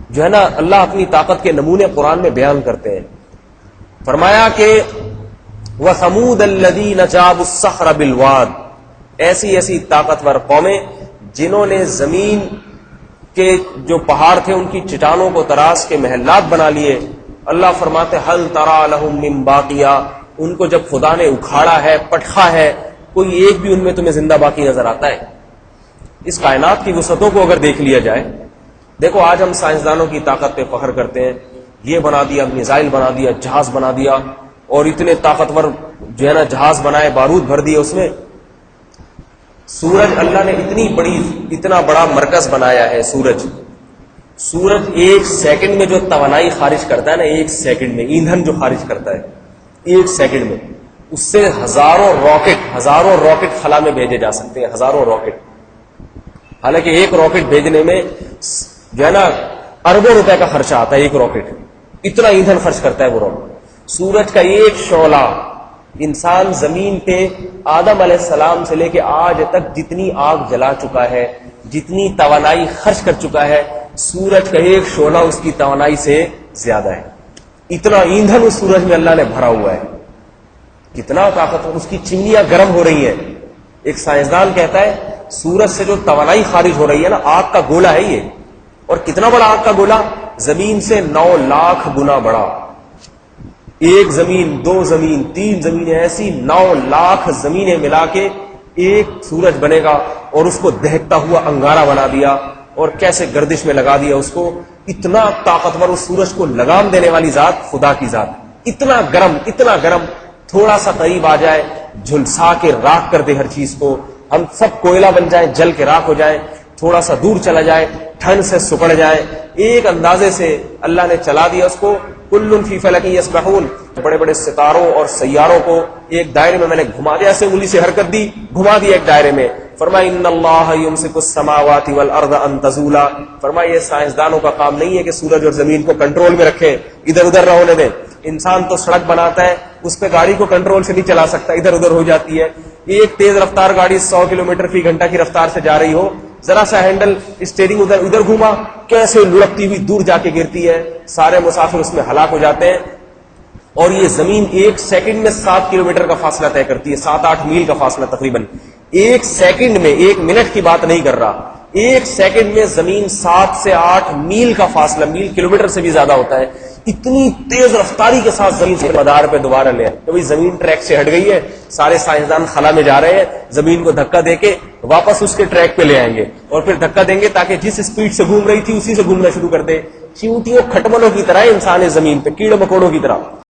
جو ہے نا اللہ اپنی طاقت کے نمونے قرآن میں بیان کرتے ہیں. فرمایا کہ وَثَمُودَ الَّذِينَ جَابُوا الصَّخْرَ بِالْوَادِ، ایسی ایسی طاقتور قومیں جنہوں نے زمین کے جو پہاڑ تھے ان کی چٹانوں کو تراش کے محلات بنا لیے. اللہ فرماتے هَلْ تَرَى لَهُم مِّن بَاقِيَةٍ، ان کو جب خدا نے اکھاڑا ہے، پٹخا ہے، کوئی ایک بھی ان میں تمہیں زندہ باقی نظر آتا ہے؟ اس کائنات کی وسعتوں کو اگر دیکھ لیا جائے، دیکھو آج ہم سائنسدانوں کی طاقت پہ فخر کرتے ہیں، یہ بنا دیا، میزائل بنا دیا، جہاز بنا دیا، اور اتنے طاقتور جو ہے نا جہاز بنائے، بارود بھر دیے اس میں. سورج اللہ نے اتنا بڑا مرکز بنایا ہے. سورج ایک سیکنڈ میں جو توانائی خارج کرتا ہے نا، ایک سیکنڈ میں ایندھن جو خارج کرتا ہے ایک سیکنڈ میں، اس سے ہزاروں راکٹ خلا میں بھیجے جا سکتے ہیں، ہزاروں راکٹ. حالانکہ ایک راکٹ بھیجنے میں جو ہے نا اربوں روپے کا خرچہ آتا ہے. ایک راکٹ اتنا ایندھن خرچ کرتا ہے وہ راکٹ. سورج کا ایک شعلہ انسان زمین پہ آدم علیہ السلام سے لے کے آج تک جتنی آگ جلا چکا ہے، جتنی توانائی خرچ کر چکا ہے، سورج کا ایک شعلہ اس کی توانائی سے زیادہ ہے. اتنا ایندھن اس سورج میں اللہ نے بھرا ہوا ہے. کتنا طاقتور، اس کی چمنیاں گرم ہو رہی ہیں. ایک سائنسدان کہتا ہے سورج سے جو توانائی خارج ہو رہی ہے نا، آگ کا گولا ہے یہ. اور کتنا بڑا آگ کا گولا؟ زمین سے 9 لاکھ گنا بڑا. ایک زمین، 2 زمین، 3 زمینیں، ایسی 9 لاکھ زمینیں ملا کے ایک سورج بنے گا. اور اس کو دہکتا ہوا انگارہ بنا دیا اور کیسے گردش میں لگا دیا اس کو. اتنا طاقتور، اس سورج کو لگام دینے والی ذات خدا کی ذات. اتنا گرم، تھوڑا سا قریب آ جائے جھلسا کے راکھ کر دے ہر چیز کو. ہم سب کوئلہ بن جائیں، جل کے راکھ ہو جائیں. تھوڑا سا دور چلا جائے، ٹھنڈ سے سکڑ جائے. ایک اندازے سے اللہ نے چلا دیا اس کو. کل فی فلک یسبحون، بڑے بڑے ستاروں اور سیاروں کو ایک دائرے میں میں نے گھما دیا. ایسے انگلی سے حرکت دی، گھما دیا ایک دائرے میں. فرمایا ان اللہ یمسک السماوات والارض ان تزولا. فرمایا یہ سائنسدانوں کا کام نہیں ہے کہ سورج اور زمین کو کنٹرول میں رکھیں، ادھر ادھر نہ ہونے دیں. انسان تو سڑک بناتا ہے، اس پہ گاڑی کو کنٹرول سے نہیں چلا سکتا، ادھر ادھر ہو جاتی ہے. ایک تیز رفتار گاڑی 100 کلومیٹر فی گھنٹہ کی رفتار سے جا رہی ہو، ذرا سا ہینڈل اسٹیئرنگ ادھر گھوما، کیسے لڑکتی ہوئی دور جا کے گرتی ہے. سارے مسافر اس میں ہلاک ہو جاتے ہیں. اور یہ زمین ایک سیکنڈ میں 7 کلومیٹر کا فاصلہ طے کرتی ہے، 7-8 میل کا فاصلہ تقریباً. ایک سیکنڈ میں، 1 منٹ کی بات نہیں کر رہا، ایک سیکنڈ میں زمین 7 سے 8 میل کا فاصلہ، میل کلومیٹر سے بھی زیادہ ہوتا ہے. اتنی تیز رفتاری کے ساتھ زمین سے مدار پہ دوبارہ لے. کبھی زمین ٹریک سے ہٹ گئی ہے، سارے سائنسدان خلا میں جا رہے ہیں، زمین کو دھکا دے کے واپس اس کے ٹریک پہ لے آئیں گے اور پھر دھکا دیں گے تاکہ جس سپیڈ سے گھوم رہی تھی اسی سے گھومنا شروع کر دے. چیونٹیوں کھٹملوں کی طرح انسان اس زمین پہ، کیڑے مکوڑوں کی طرح.